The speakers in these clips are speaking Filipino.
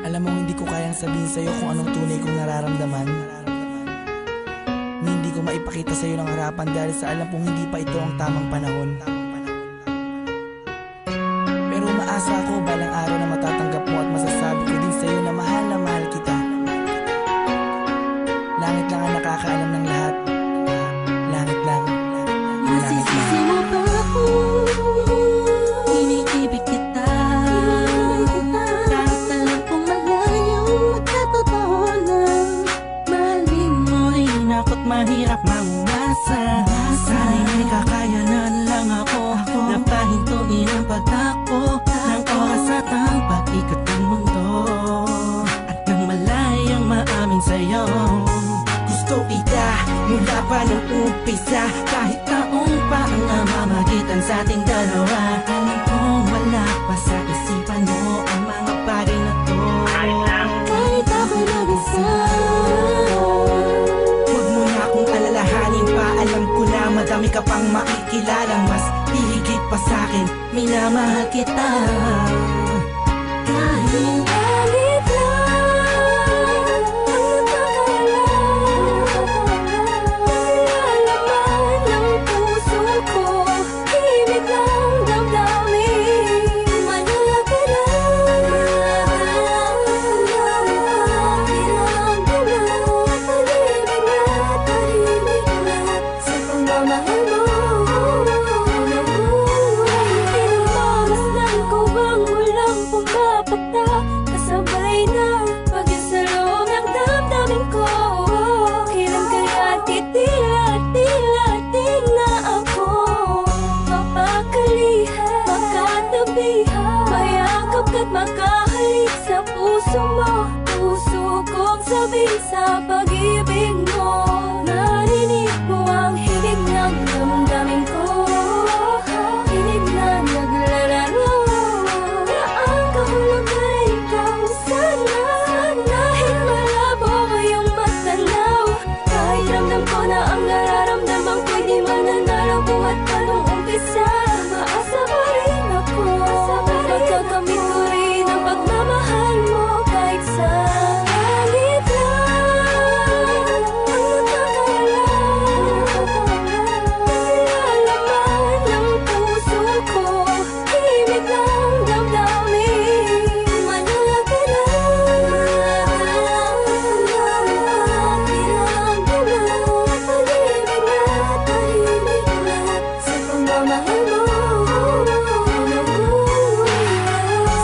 Alam mo, hindi ko kayang sabihin sa'yo kung anong tunay kong nararamdaman. Hindi ko maipakita sa'yo ng harapan dahil sa alam kong hindi pa ito ang tamang panahon. Pero umaasa ako balang araw na matatanggap mo at masasabi ko din sa'yo na mahal kita. Langit lang ang nakakaalam ng lahat. Langit lang. Masisisi mo ba ako? Iniibig kita. Kahit alam kong malayo magkatotoo na mahalin mo rin ako't mahirap mangumasa. Sana'y may kakayanan lang ako na pahintuin ang pagtakbo ng oras at ang pag-ikot ng mundo. At nang malayang maamin sa'yo, gusto kita mula pa nung umpisa. Kahit taong pa ang namamagitan sa ating dalawa, alam kong wala pa sa isipan mo ang mga bagay na to. Kahit ako'y mag-isa, huwag mo na akong alalahanin pa. Alam ko na madami ka pang makikilala, mas hihigit pa sa'kin, minamahal kita. Kahit makahalik sa puso mo, puso kong sabihin sa pag-ibig mo. Narinig mo ang himig ng damdamin ko, himig na naglalaro na ang kahulugan ay ikaw sana. Dahil malabo ngayong matanaw, kahit ramdam ko na ang nararamdaman ko'y di mananalo. Buhat pa nung umpisa, maasa pa rin ako, magkakamit ko rin ang pagmamahal mo. Kahit sa langit lang ang nakakalaman ng puso ko, himig ng damdamin. Manalaki lang pag-ibig na tahimik lang sa pagmamahal mo.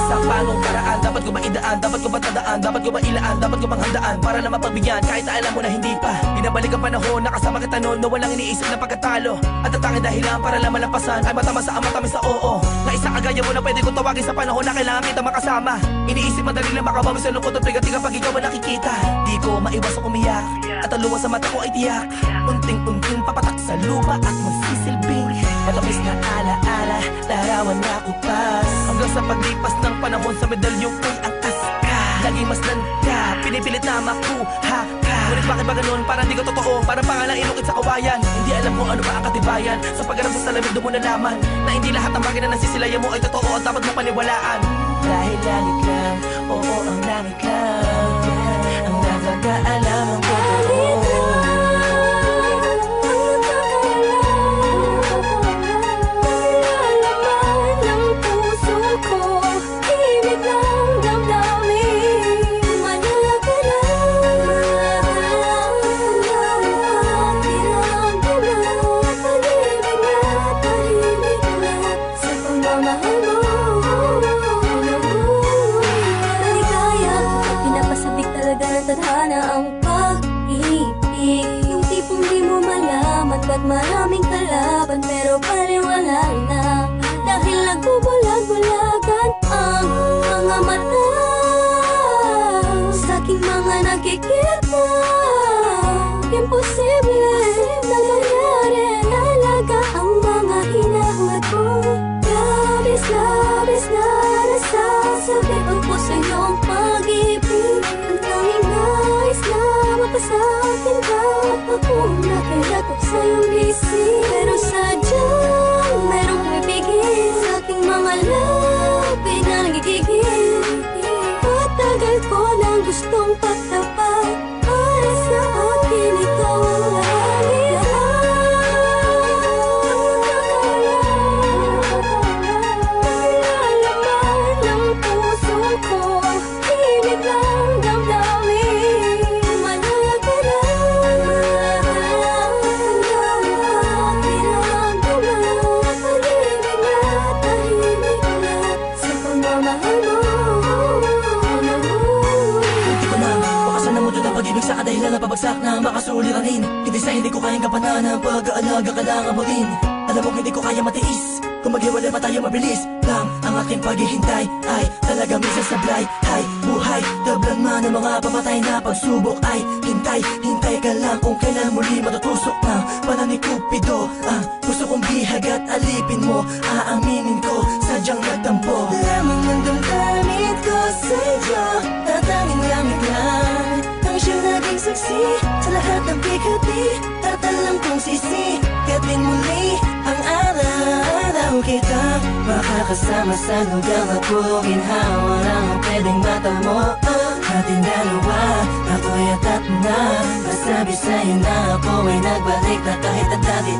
Sa panong paraan dapat ko ba idaan, dapat ko ba tandaan, dapat ko ba ilaan, dapat ko bang handaan para na mapagbigyan kahit na alam mo na hindi pa. Binabalik ang panahon, nakasama kita noon na walang iniisip na pagkatalo. At ang tanging dahilan para lang malampasan ay matama sa matamis sa oo. Na isa kagaya mo na pwede ko tawagin sa panahon na kailangan kita makasama. Iniisip madali lang makabawi sa lungkot at bigat pag ikaw ang nakikita. Di ko maiwasang umiyak at ang luha sa mata ko ay tiyak. Unting-unting papatak sa lupa at magsisilbing matamis na alaala, larawan na kupas. Hanggang sa paglipas ng panahon sa medalyong ko'y ang aska. Laging masdan ka, pinipilit na makuha ka. Ngunit bakit ba ganun? Parang di ka totoo, parang pangalang inukit sa kawayan. Hindi alam kung ano ba ang katibayan. Sa pagharap sa salamig doon mo nalaman na hindi lahat ng bagay na nasisilayan mo ay totoo at dapat mo paniwalaan. Dahil langit lang, oo ang langit lang ang nakakaalam ang totoo. Tadhana ang pag-ibig, yung tipong di mo malaman ba't maraming kalaban pero paliwala na. Dahil nagbubulag-bulagan ang mga mata sa aking mga nakikita. Imposible na mangyari, talaga ang mga hinahangat ko. Labis na nasasabi ang po sa iyong pag-ibig. Ang tanging nais na mapasakin ka, ako nakilatok sa iyong isip. Pero sadyang merong pumipigil sa aking mga labi na nagigigil. Patagal tagal ko nang gustong pagtapat. Para sa akin ikaw ang langit. Nalalaman ng puso ko, ibig lang damdamin. Malaga na, pag-ibig na tahimik na sa pagmamahal mo. Hindi ko na makasan ng mundo ng pag-ibig sa kadahilan na pabagsak na makasuliranin. Hindi sa hindi ko kayang kapanan ng pag-aalaga kailangan mo rin. Alam mo hindi ko kaya matiis, kung maghiwalay pa tayo mabilis lang. Ang aking paghihintay ay talaga minsan sablay. Hay, buhay, tablan man ng mga pamatay na pagsubok. Ay, hintay, hintay ka lang kung kailan muli matutusok ng panahon ni Cupido. Ang gusto kong bihag at alipin mo, aaminin ko, sadyang nagtampo. Lamang ng damdamin ko sa'yo, tatanging langit lang ang siyang naging saksi sa lahat ng bigati. At alam kong sisikatin muli ang araw kita makakasama sa lugar na kuminhawa lang ang pwedeng matamo. Ating dalawa, ako'y atat na masabi sa'yo na ako ay nagbalik na kahit at dati